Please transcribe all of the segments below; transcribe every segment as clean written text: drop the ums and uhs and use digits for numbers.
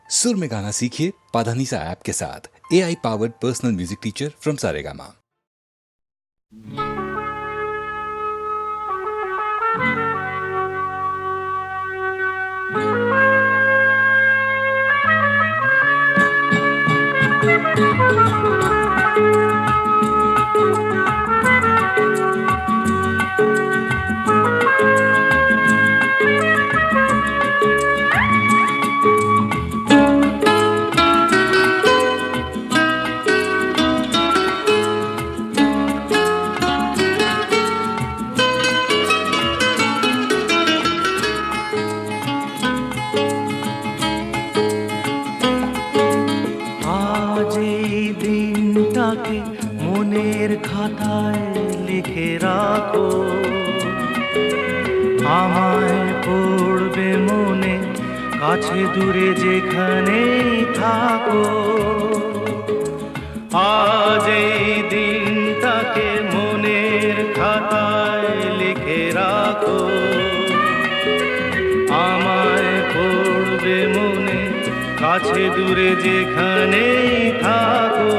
सुर में गाना सीखिए पाधानीसा ऐप के साथ। AI powered personal music teacher from Saregama. মনের খাতায় লিখে রাখো, আমায় পড়বে মনে, কাছে দূরে যেখানেই থাকো। আজ এই দিনটাকে মনের খাতায় লিখে রাখো, আমায় পড়বে মনে, কাছে দূরে যেখানেই থাকো।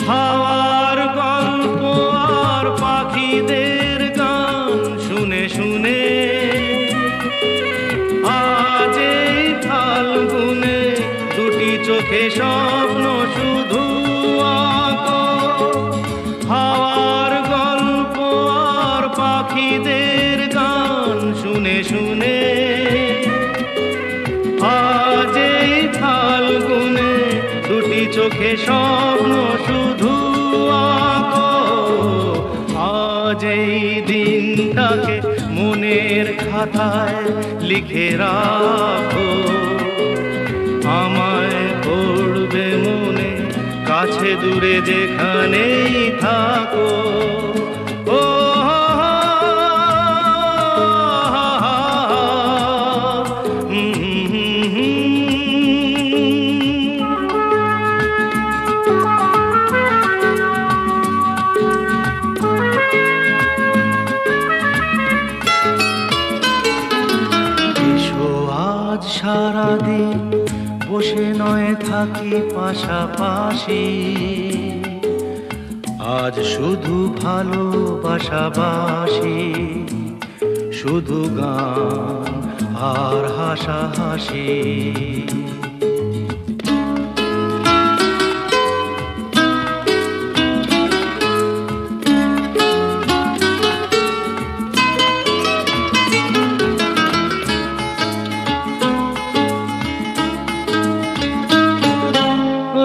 হাওয়ার গল্প আর পাখিদের গান শুনে শুনে আজ এই ফাল্গুনে দুটি চোখে স্বপ্ন শুধু আঁকো। হাওয়ার গল্প আর পাখিদের গান শুনে শুনে আজ এই ফাল্গুনে দুটি চোখে স্বপ্ন শুধু আঁকো। আজ এই দিনটাকে মনের খাতায় লিখে রাখো, আমায় পড়বে মনে, কাছে দূরে যেখানেই থাকো। সারাদিন বসে নয় থাকি পাশাপাশি, আজ শুধু ভালোবাসাবাসি, শুধু গান আর হাসাহাসি।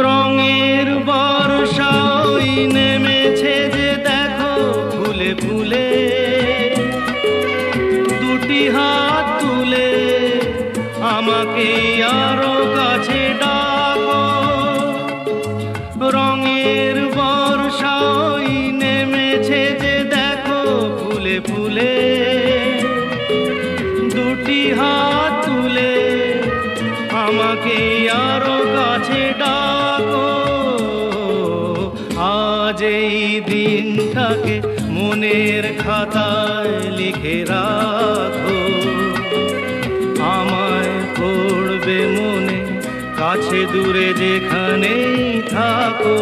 রঙের বর্ষা ওই নেমেছে যে দেখো ফুলে ফুলে, দুটি হাত তুলে আমাকে আরো কাছে ডাকো। রঙের বর্ষা ওই নেমেছে যে দেখো ফুলে ফুলে, দুটি হাত তুলে আমাকে আরো কাছে ডাকো। আজ এই দিনটাকে মনের খাতায় লিখে রাখো, আমায় পড়বে মনে, কাছে দূরে যেখানেই থাকো।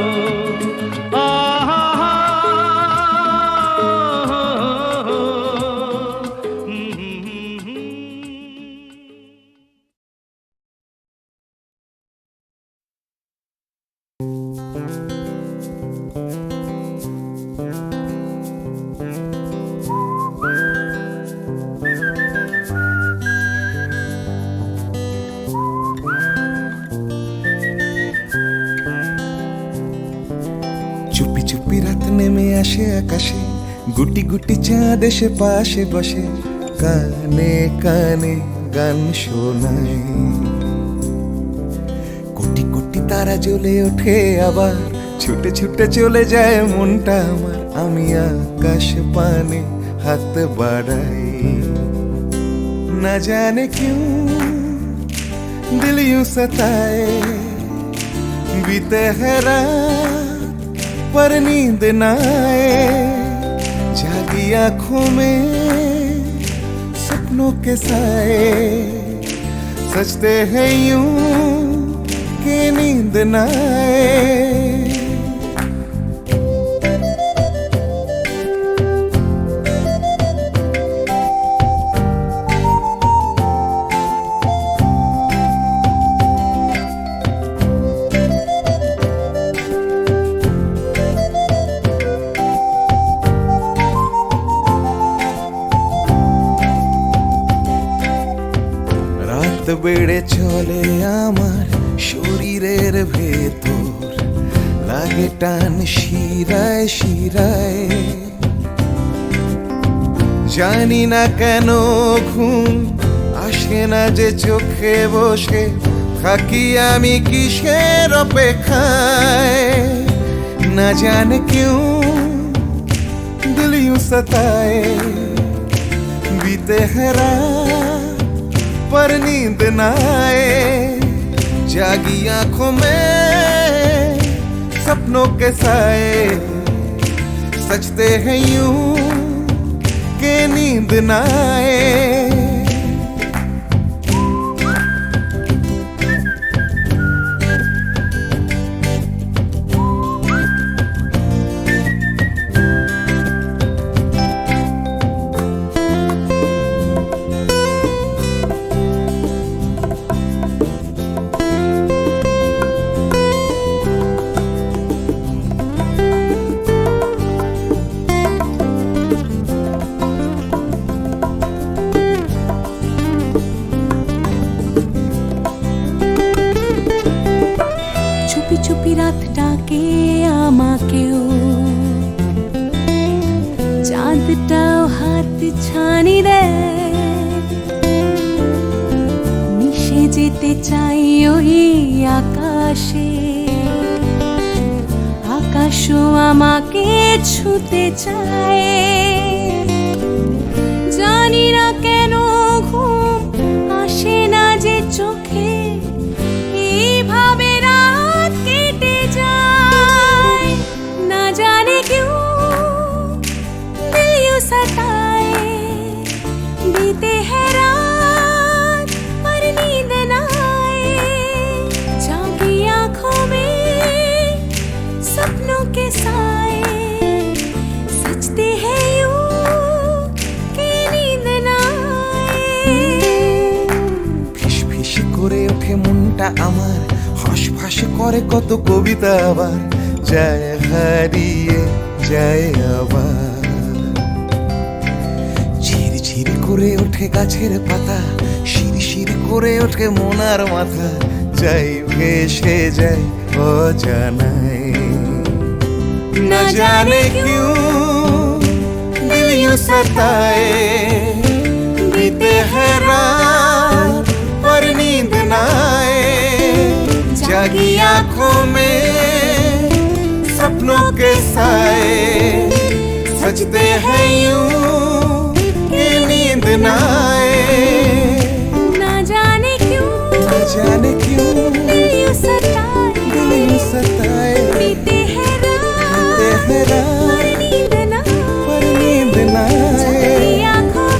চুপি চুপি রাত নেমে আসে আকাশে, গুটি গুটি চাঁদ এসে পাশে বসে, কানে কানে গান শোনায়। কোটি কোটি তারা জ্বলে ওঠে আবার, ছুটে ছুটে চলে যায় মনটা আমার। আমি আকাশ পানে হাত বাড়াই, না জানে क्यों दिल यूं सताए। बीते है रात पर नींद न आए, जागी आंखों में सपनों के साए। सजते हैं यूं कि नींद न आए। রাত বেড়ে চলে আমার শরীরের ভেতর, লাগে টান শিরায় শিরায়। জানি না কেন ঘুম আসে না যে চোখে, বসে থাকি আমি কিসের অপেক্ষায়। না জানে क्यों दिल यूं सताए। बीते है रात पर नींद न आए, जागी आंखों में सपनों के साए। सजते हैं यूं कि नींद न आए। চুপি চুপি রাত ডাকে আমাকেও, চাঁদটাও হাত ছানি দেয়। মিশে যেতে চাই ওই আকাশে, আকাশও আমাকে ছুতে চায়। জানি না কেন ঘুম আসে না যে চোখে, এইভাবে রাত কেটে যায়। না জানে क्यों दिल यूं सताए। बीते है रात पर नींद न आए, जागी आंखों में सपनों के साए। सजते हैं यूं कि नींद न आए। ফিস ফিস করে ওঠে মনটা আমার, হাঁস করে কত কবিতা আবার, যায় হারিয়ে যায় আবার। ঝিরঝির করে ওঠে গাছের পাতা, শিরশির করে ওঠে মনার মাথা, যাই ভেসে যায় অজানায়। না জানে क्यों दिल यूं सताए। बीते है रात पर नींद न आए, जागी आंखों में सपनों के साए। सजते हैं यूं कि नींद न आए। ना जाने क्यों दिल यूं सताए। बीते है रात पर नींद न पर नींद न आए, जागी आंखों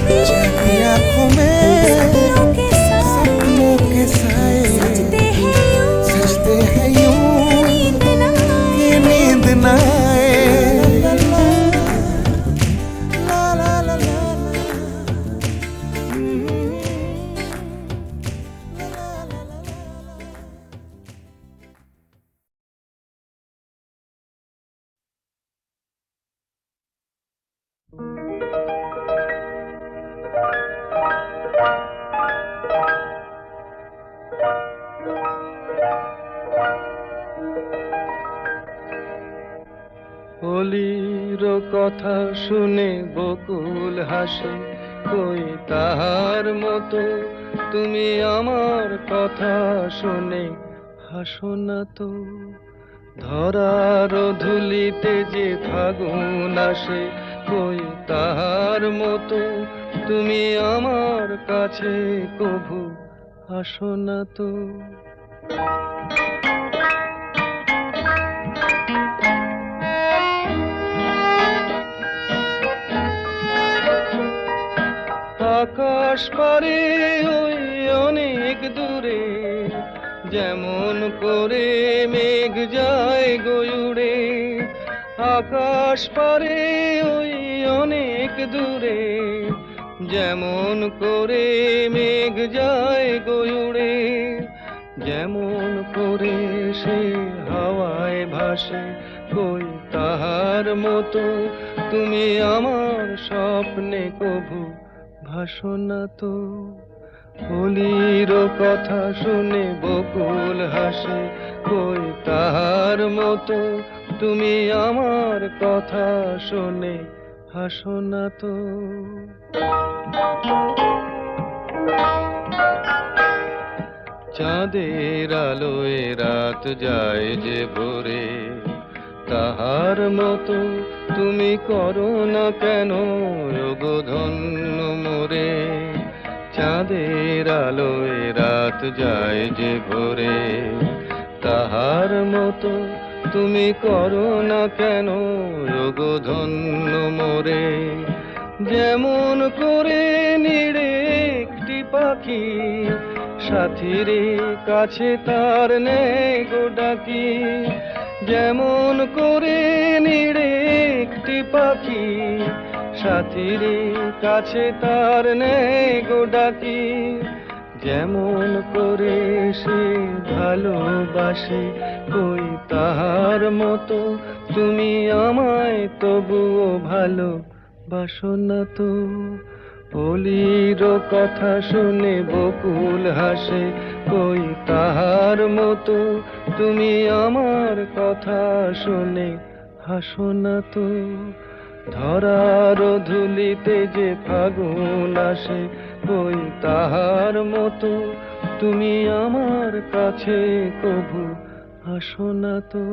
में सपनों के साए। सजते हैं यूं नींद न कि नींद न आए। ला ला ला ला অলির কথা শুনে বকুল হাসে, কই তাহার মতো তুমি আমার কথা শুনে হাসো না তো। ধরার ধুলিতে যে ফাগুন আসে কই তাহার মতো তুমি আমার কাছে কভু আসো না তো। আকাশ পারে ওই অনেক দূরে যেমন করে মেঘ যায় গয়ুড়ে। আকাশ পারে ওই অনেক দূরে যেমন করে মেঘ যায় গয়ুড়ে। যেমন করে সে হাওয়ায় ভাসে কই তাহার মতো তুমি আমার স্বপ্নে কভু ভাসো না তো। কলির কথা শুনে বকুল হাসে কই তাহার মতো তুমি আমার কথা শুনে হাসো না তো। চাঁদের আলোয় রাত যায় যে ভোরে তাহার মতো তুমি করো না কেন ওগো ধন্য মোরে। চাঁদের আলোয় রাত যায় যে ভোরে তাহার মতো তুমি করো না কেন ওগো ধন্য মোরে। যেমন করে নিড়ে একটি পাখি সাথীর কাছে তার নেই গো ডাকি। যেমন করে নিড়ে একটি পাখি সাথীর কাছে তার নেই গো ডাকি। যেমন করে সে ভালোবাসে কই তাহার মতো তুমি আমায় তবুও ভালো বাসো না তো। কলির কথা শুনে বকুল হাসে কই তাহার মতো তুমি আমার কথা শুনে হাসো না তো। ধরার ধুলিতে যে ফাগুন আসে কই তাহার মতো তুমি আমার কাছে কভু হাসো না তো।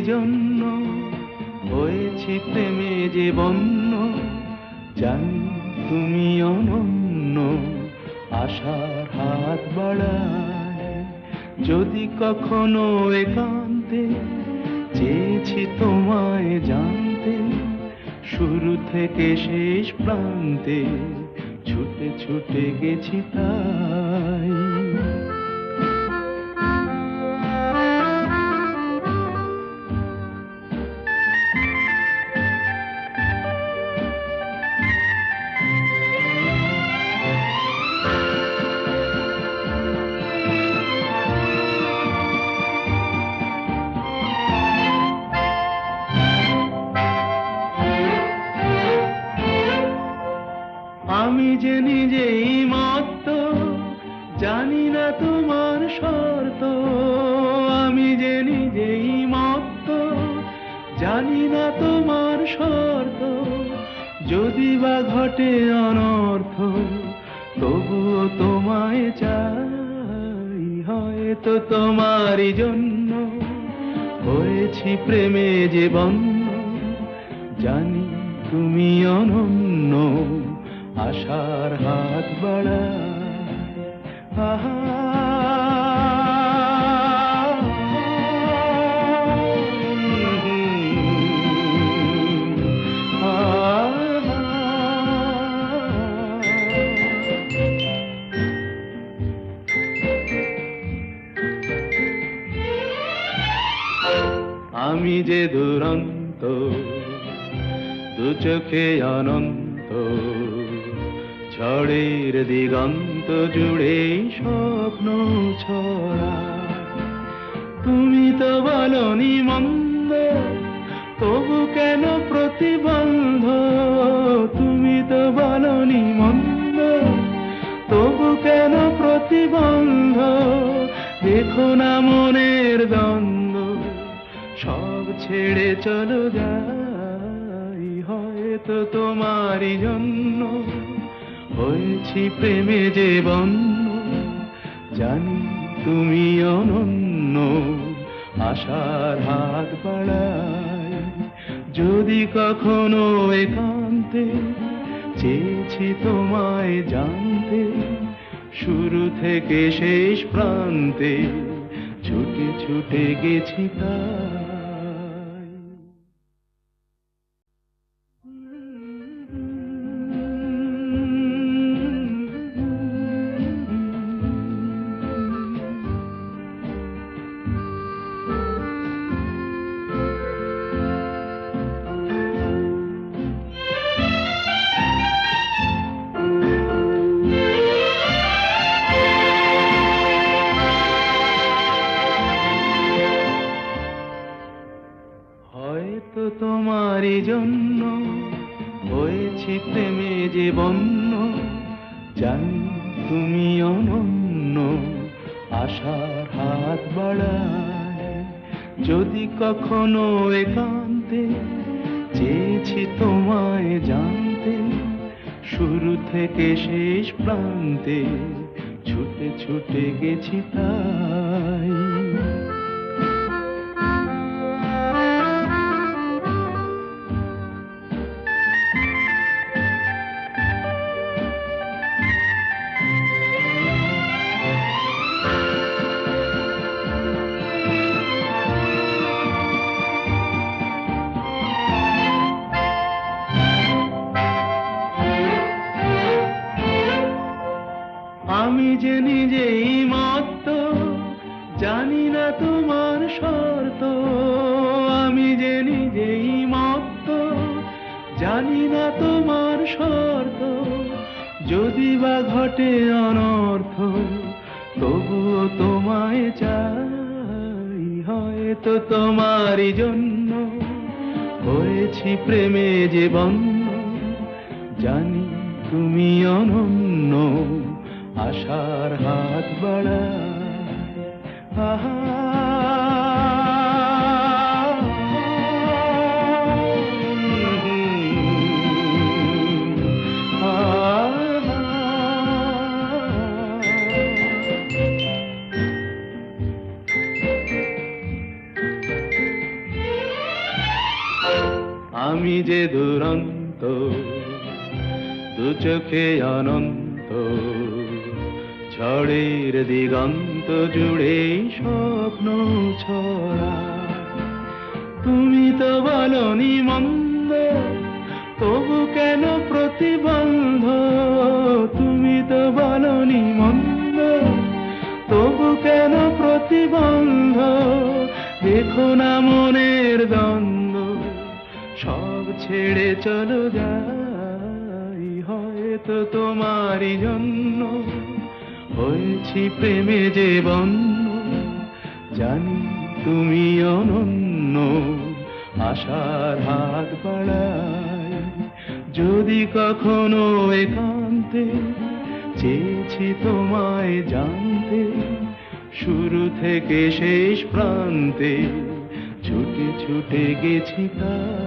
জন্য হয়েছি প্রেমে যে বন্য, জানি তুমি অনন্য, আশার হাত বাড়ায় যদি কখনো একান্তে, চেয়েছি তোমায় জানতে, শুরু থেকে শেষ প্রান্তে ছুটে ছুটে গেছি তাই। আমি যে নিজেই মত্ত, জানি না তোমার শর্ত। আমি যে নিজেই মত্ত, জানি না তোমার শর্ত। যদি বা ঘটে অনর্থ, তবুও তোমায় চাই। হয়তো তোমারই জন্য হয়েছি প্রেমে যে বন্য, জানি তুমি অনন্য, আশার হাত বাড়ায়। আহা আমি যে দুরন্ত, দু চোখে অনন্ত, ঝড়ের দিগন্ত জুড়ে স্বপ্ন ছড়া। তুমি তো বলনি মন্দ, তবু কেন প্রতিবন্ধ? তুমি তো বলনি মন্দ, তবু কেন প্রতিবন্ধ? দেখো না মনের দ্বন্দ্ব, সব ছেড়ে চলো যাই। হয়তো তোমারই জন্য হয়েছি প্রেমে যে বন্য, জানি তুমি অনন্য, আশার হাত বাড়ায় যদি কখনো একান্তে, চেয়েছি তোমায় জানতে, শুরু থেকে শেষ প্রান্তে ছুটে ছুটে গেছি তাই। হয়তো তোমারই জন্য হয়েছি প্রেমে যে বন্য, জানি তুমি অনন্য, আশার হাত বাড়ায় যদি কখনো একান্তে, চেয়েছি তোমায় জানতে, শুরু থেকে শেষ প্রান্তে ছুটে ছুটে গেছি তাই। আমি যে নিজেই মত্ত, জানি না তোমার শর্ত। আমি যে নিজেই মত্ত, জানি না তোমার শর্ত। যদি বা ঘটে অনর্থ, তবুও তোমায় চাই। হয়তো তোমারই জন্য হয়েছি প্রেমে যে বন্য, জানি তুমি অনন্য, আশার হাত বাড়ায়। আহা আমি যে দুরন্ত, দু চোখে অনন্ত, ঝড়ের দিগন্ত জুড়ে স্বপ্ন ছড়া। তুমি তো বলনি মন্দ, তবু কেন প্রতিবন্ধ? তুমি তো বলনি মন্দ, তবু কেন প্রতিবন্ধ? দেখো না মনের দ্বন্দ্ব, সব ছেড়ে চলো যাই, হয়তো তোমারই জন্য হয়েছি প্রেমে যে বন্য। জানি তুমি অনন্য, আশার হাত বাড়াই, যদি কখনো একান্তে চেয়েছি তোমায় জানতে, শুরু থেকে শেষ প্রান্তে ছুটে ছুটে গেছি তাই।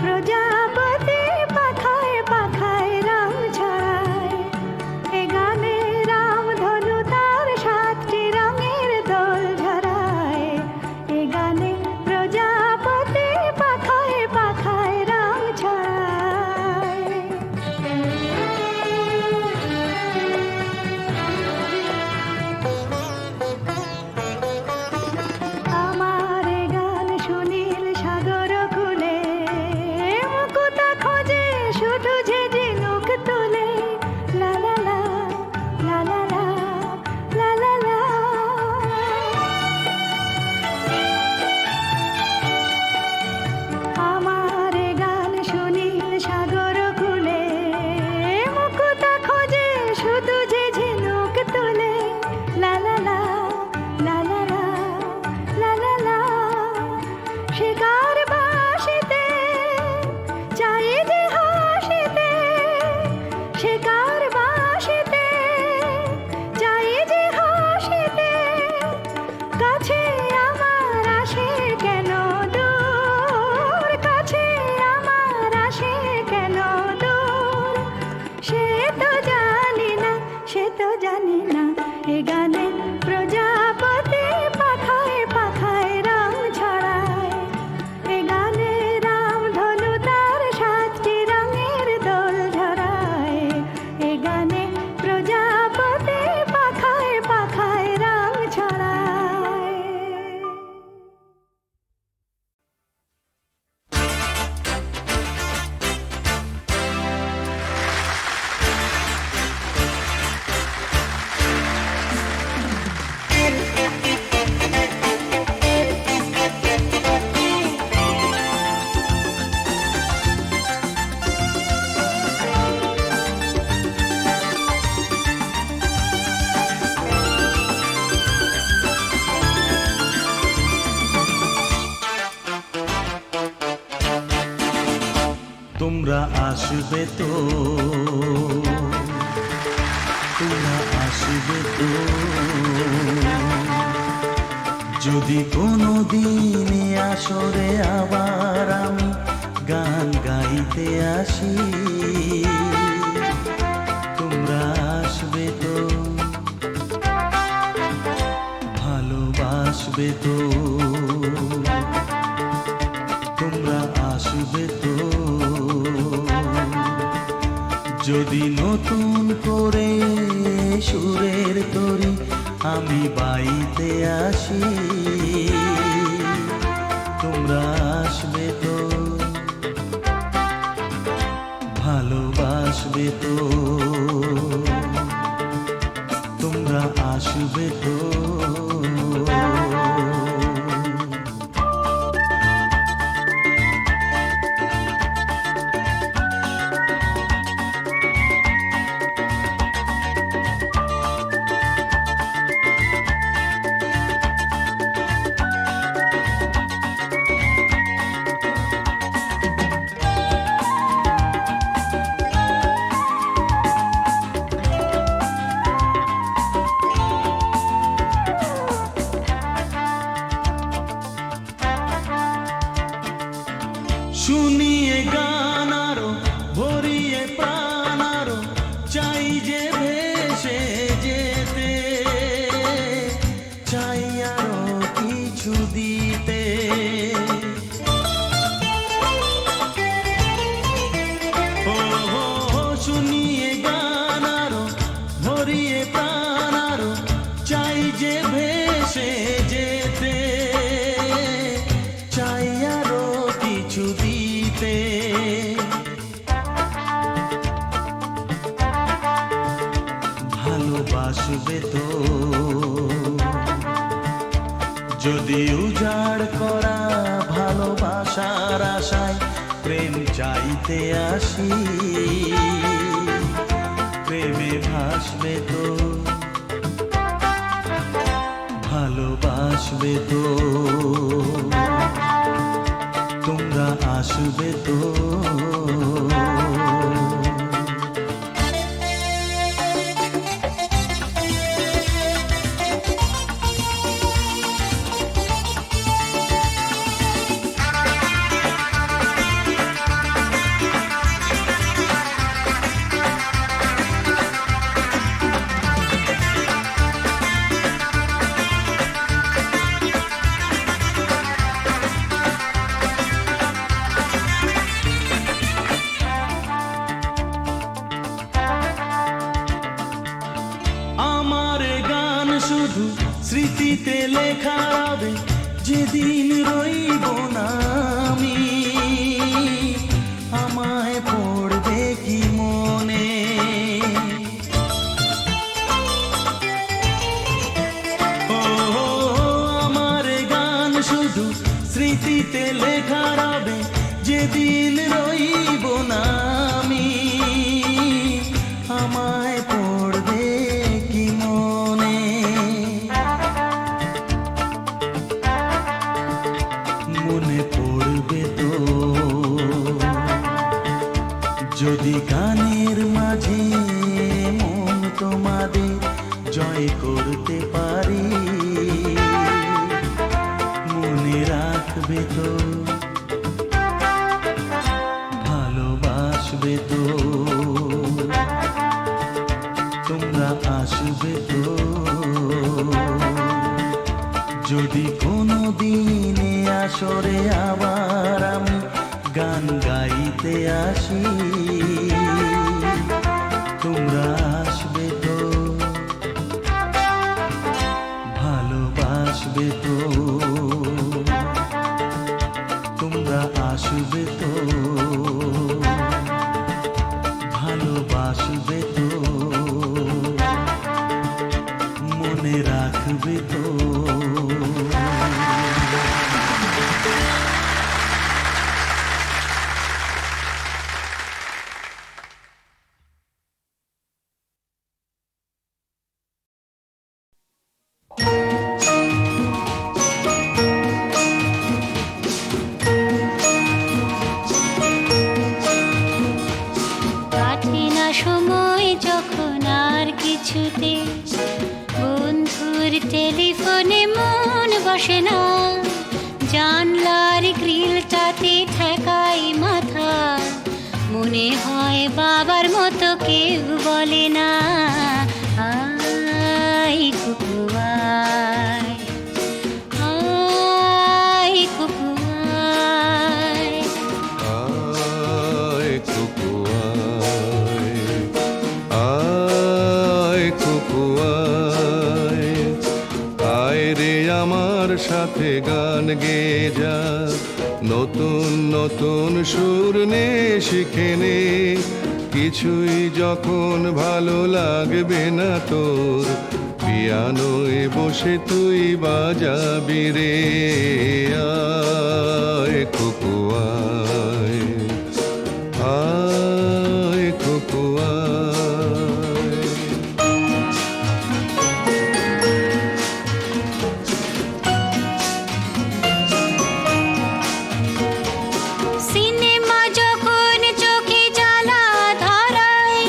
প্রজাপতি পাখায় পাখায় রং ছড়ায় এ গানে রামধনু তার 7টি রঙের দোল ঝরায় এ গানে প্রজাপতি পাখায় পাখায় রং ছড়ায় আমার গান শুনিল সাগর কুলে মুকুতা খোঁজে শুধু যে ঝিনুক তুলে লা লা লা লা লা লা লা লা লা আমার গান শুনিল সাগর কুলে মুকুতা খোঁজে শুধু যে ঝিনুক তুলে লা লা লা লা লা লা লা লা লা শিকার বাসিতে চাই যে হাসিতে শিকার বাসিতে চাই যে হাসিতে কাছে আমার আসে কেন দূর কাছে আমার আসে কেন দূর সে তো জানি না সে তো জানি না এ গানে প্রজাপতি পাখায় পাখায় রং ছড়ায় এ গানে রামধনু তার 7টি রঙের দোল ঝরায় এ গানে প্রজাপতি পাখায় পাখায় রং ছড়ায় তোমরা আসবে তো তোমরা আসবে তো যদি কোনো দিনে আসরে আবার আমি গান গাইতে আসি তোমরা আসবে তো ভালোবাসবে তো তোমরা আসবে তো যদি নতুন করে সুরের তরি আমি বাইতে আসি তোমরা আসবে তো ভালোবাসবে তো তোমরা আসবে তো শুনিয়ে গান আরো ভরিয়ে প্রাণ আরো চাই যে ভেসে যেতে চাই আরো কিছু দিতে ও হো হো, শুনিয়ে গান আরো ভরিয়ে প্রাণ আরো চাই যে ভেসে যেতে চাই আরো কিছু দিতে ভালোবাসবে তো যদি উজাড় করা ভালোবাসার আশায় প্রেম চাইতে আসি প্রেমে ভাসবে তো ভালোবাসবে তো তোমরা আসবে তো লেখা হবে যেদিন রইব না আমি, আমায় পড়বে কি মনে? ও আমার গান শুধু স্মৃতিতে লেখা হবে যেদিন রইব না আমি, আমায় পড়বে কি মনে? মনে পড়বে তো যদি গানের মাঝে মন তোমাদের জয় করতে পারি, মনে রাখবে তো, ভালোবাসবে তো, তোমরা আসবে তো, যদি কোনো দিনে আসরে আবার আমি গান গাইতে আসি, তোমরা আসবে তো, ভালোবাসবে তো, তোমরা আসবে তো, ভালোবাসবে তো, মনে রাখবে তো। কাটে না সময় যখন আর কিছুতে, বন্ধুর টেলিফোনে মন বসে না, জানলার গ্রিলটাতে ঠেকাই মাথা, মনে হয় বাবার মতো কেউ বলে না, আই কুকু আয়, আয় কুকু আয়। আয় কুকু আয়, আয় কুকু আয়, আয় রে আমার সাথে গান গেয়ে যা, নতুন নতুন সুর নে শিখে নে, কিছুই যখন ভালো লাগবে না তোর, পিয়ানোয় বসে তুই বাজাবি রে, আয় কুকু আয়, আয় কুকু আয়। সিনেমা যখন চোখে জ্বালা ধরায়,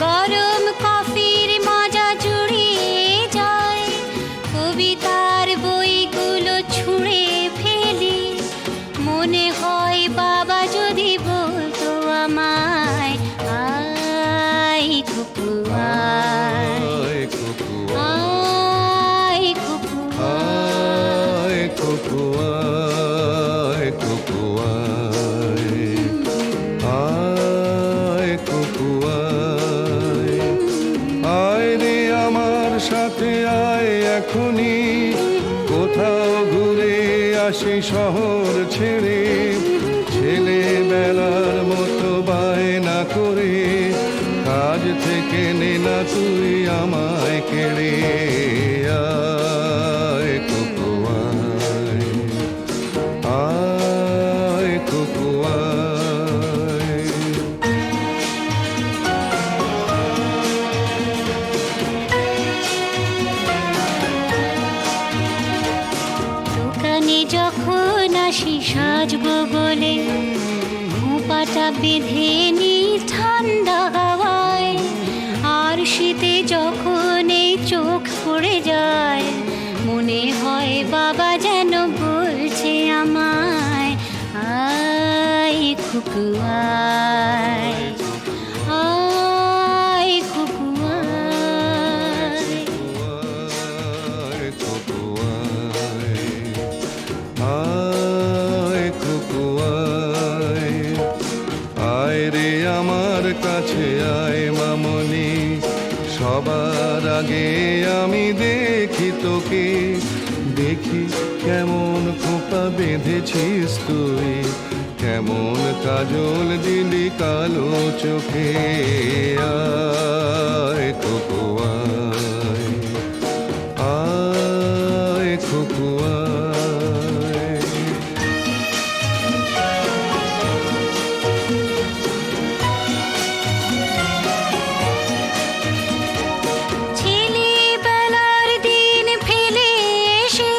গরম কফির মজা জুড়িয়ে যায়, কবিতার বইগুলো ছুঁড়ে ফেলি, মনে হয় বাবা যদি বলতো আমায়, আয় কুকু আয়, আয় কুকু আয় কুকু আয়, কুকু আয়, কুকু আয়, আয় কুকু আয়, আয় রে আমার সাথে আয় এখনই, কোথাও ঘুরে আসি শহর ছেড়ে, ছেলেবেলার মতো বায়না করে, কাজ থেকে নে না তুই আমায় কেড়ে, আয় কুকু আয়, আয় কুকু আয়। দোকানে যখন আসি সাজবো বলে, খোঁপাটা বেঁধে নি ঠান্ডা হাওয়ায়, আর শীতে যখন এই চোখ পড়ে যায়, মনে হয় বাবা যেন বলছে আমায়, আয় কুকু আয়, আয় কুকু আয়। আয় কুকু আয়, আয় কুকু আয়, আয় রে আমার কাছে আয় মামনি, সবার আগে আমি দেখি তোকে, দেখি দেখি কেমন খোপা বেঁধেছিস তুই, কেমন কাজল দিলি কালো চোখে। আয় খোকো আয়, আয় খোকো আয়। ছেলেবেলার দিন ফেলে এসে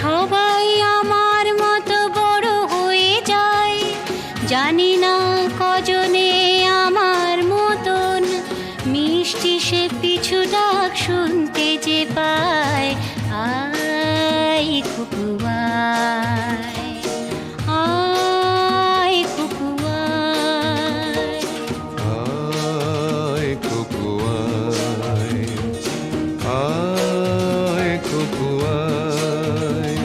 সবাই আমার মতো বড় হয়ে যায়। জানি না কজনে আমার মতন মিষ্টি সে পিছু ডাক শুনতে যে পায়। আয় খুকু আয়, আয় খুকু আয়। আয় খোকো আয়, আয় খোকো আয়।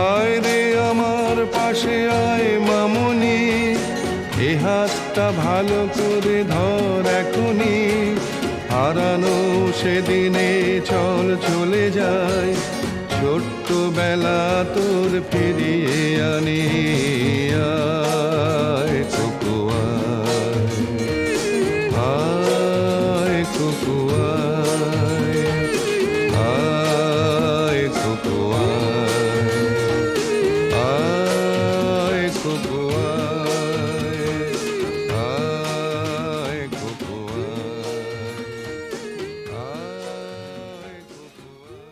আয় রে আমার পাশে আয় মামুনি, এ হাতটা ভালো করে ধর এখনি। হারানো সেদিনে চল চলে যায়, ছোট্টবেলা তোর ফিরিয়ে আনি। আয় খোকো আয়, আয় খোকো আয়, আয় খোকো আয়, আয় খোকো আয়, আয় খোকো আয়, আয় খোকো আয়।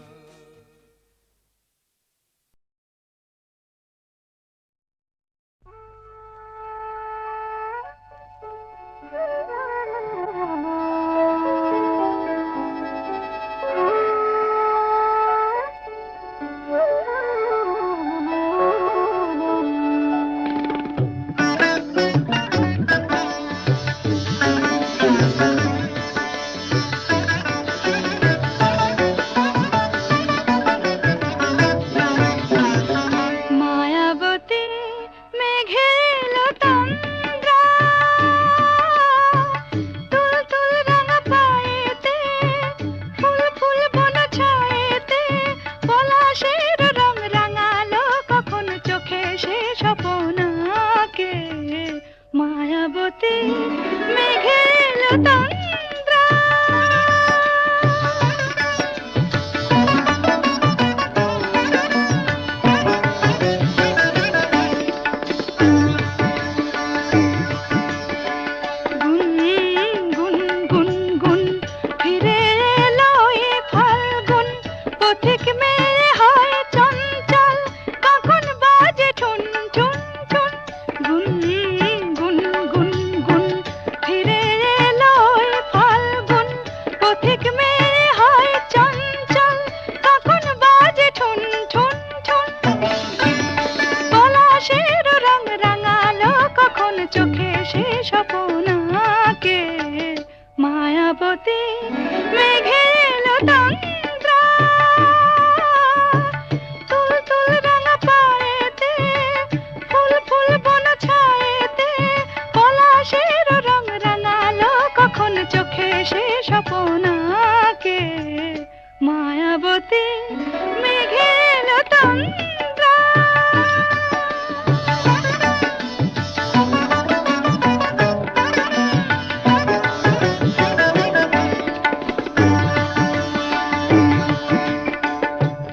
মায়াবতী মেঘেল তন্দ্রা, তুল তুল রাঙা পায়েতে, ফুল ফুল বন ছায়েতে, পলাশের রং রাঙালো কখন চোখে সে স্বপনাকে। মায়াবতী মেঘেল তন্দ্রা। গুন গুন গুন গুন ফিরে এলো এ ফাল্গুন, পথিক মেয়ে হয় চঞ্চল, কখন বাজে ঠুন ঠুন ঠুন। গুন গুন গুন গুন ফিরে এলো এ ফাল্গুন, পথিক মেয়ে হয় চঞ্চল, কখন বাজে ঠুন ঠুন ঠুন। পলাশের রং রাঙালো কখন চোখে সে স্বপনাকে। মায়াবতী মেঘেল তন্দ্রা, তুল তুল রাঙা পায়েতে, ফুল ফুল বন ছায়েতে, পলাশের রং রাঙালো কখন চোখে সে স্বপনাকে। মায়াবতী মেঘেল তন্দ্রা।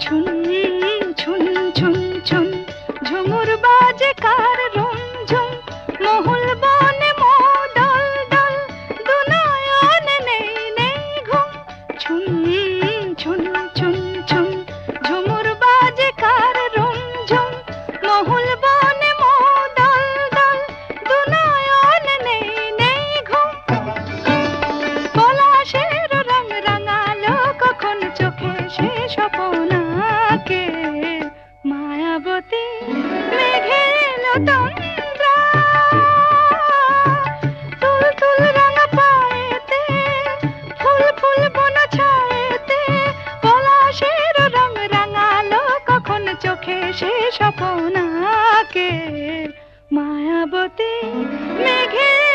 ছুন ছুন ছুন ছুন ঝুমুর বাজে কার রুমঝুম, মহুল বনে মোদল দল, দুনয়নে নেই নেই ঘুম। ছুন ছুন ছুন ছুন ঝুমুর বাজে কার রুমঝুম, মহুল বনে মোদল দল, দুনয়নে নেই নেই ঘুম। পলাশের রং রাঙালো কখন চোখে সে স্বপনাকে। মায়াবতী মেঘেল তন্দ্রা, তুল তুল রাঙা পায়েতে, ফুল ফুল বন ছায়েতে, পলাশের রং রাঙালো কখন চোখে সে স্বপনাকে। মায়াবতী মেঘেল